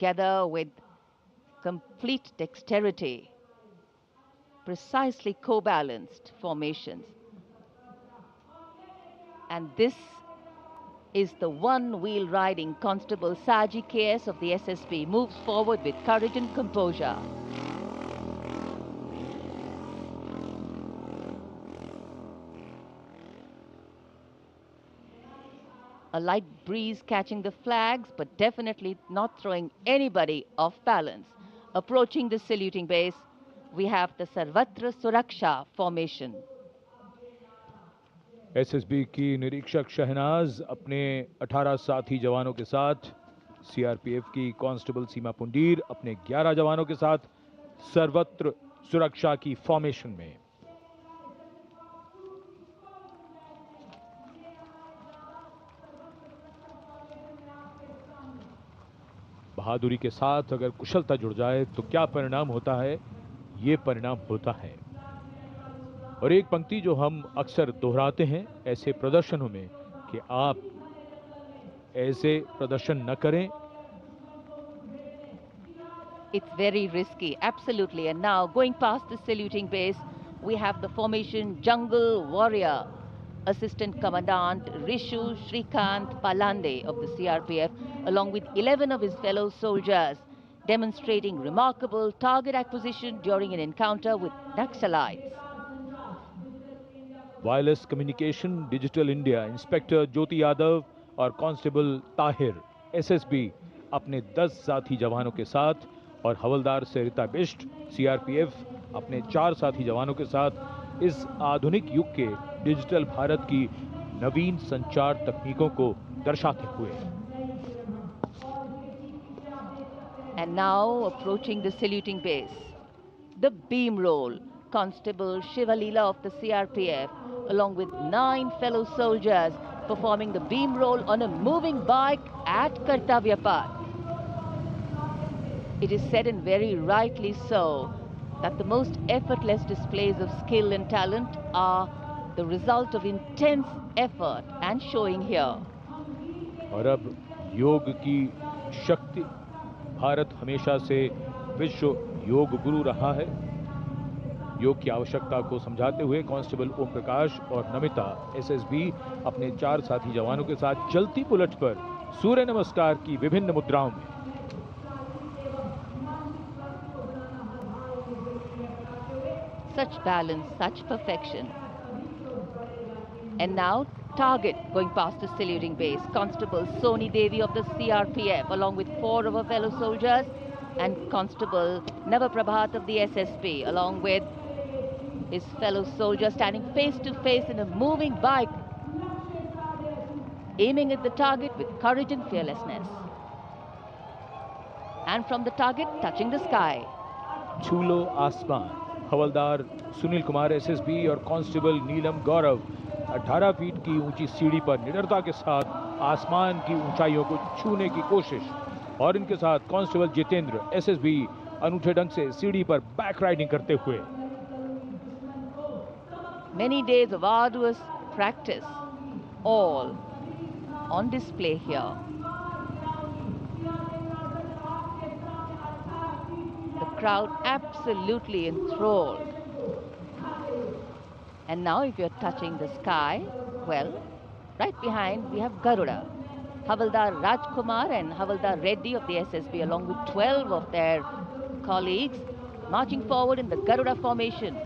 together with complete dexterity, precisely co-balanced formations. And this is the one-wheel riding Constable Saji KS of the SSB, moves forward with courage and composure. A light breeze catching the flags, but definitely not throwing anybody off balance. Approaching the saluting base, we have the Sarvatra Suraksha formation. SSB की निरीक्षक शहनाज अपने 18 साथी जवानों के साथ, CRPF की constable सीमा पुंडीर अपने 11 जवानों के साथ सर्वत्र सुरक्षा की फॉर्मेशन में। बहादुरी के साथ अगर कुशलता जुड़ जाए तो क्या परिणाम होता है, ये परिणाम होता है। और एक पंक्ति जो हम अक्सर दोहराते हैं ऐसे प्रदर्शनों में कि आप ऐसे प्रदर्शन न करें। It's very risky, absolutely. And now going past the saluting base, we have the formation Jungle Warrior. Assistant Commandant Rishu Shrikant Palande of the CRPF, along with 11 of his fellow soldiers, demonstrating remarkable target acquisition during an encounter with Naxalites. Wireless communication digital India inspector Jyoti Yadav और constable Tahir SSB अपने 10 साथी जवानों के साथ और हवलदार सरिता Bisht CRPF अपने 4 साथी जवानों के साथ इस आधुनिक युग के डिजिटल भारत की नवीन संचार तकनीकों को दर्शाते हुए। And now approaching the saluting base, the beam roll. Constable Shivalila of the CRPF, along with 9 fellow soldiers, performing the beam roll on a moving bike at Kartavya Path. It is said, and very rightly so, that the most effortless displays of skill and talent are the result of intense effort and showing here. और अब योग की शक्ति, भारत हमेशा से विश्व योग गुरु रहा है। योग की आवश्यकता को समझाते हुए कांस्टेबल ओम प्रकाश और नमिता एसएसबी अपने 4 साथी जवानों के साथ चलती बुलेट पर सूर्य नमस्कार की विभिन्न मुद्राओं में। Such balance, such perfection. And now target going past the saluting base. Constable Soni Devi of the CRPF, along with 4 of her fellow soldiers, and Constable Navaprabhat of the SSB, along with his fellow soldier, standing face to face in a moving bike, aiming at the target with courage and fearlessness. And from the target, touching the sky. छूलो आसमान। हवलदार Sunil Kumar SSB और constable नीलम गौरव 18 feet की ऊंची सीढ़ी पर निडरता के साथ आसमान की ऊंचाइयों को छूने की कोशिश, और इनके साथ कांस्टेबल जितेंद्र एसएसबी अनूठे ढंग से सीढ़ी पर बैक राइडिंग करते हुए। Many days of arduous practice, all on display here. The crowd absolutely enthralled. And now if you're touching the sky, well, right behind we have Garuda. Havaldar Rajkumar and Havaldar Reddy of the SSB, along with 12 of their colleagues, marching forward in the Garuda formation.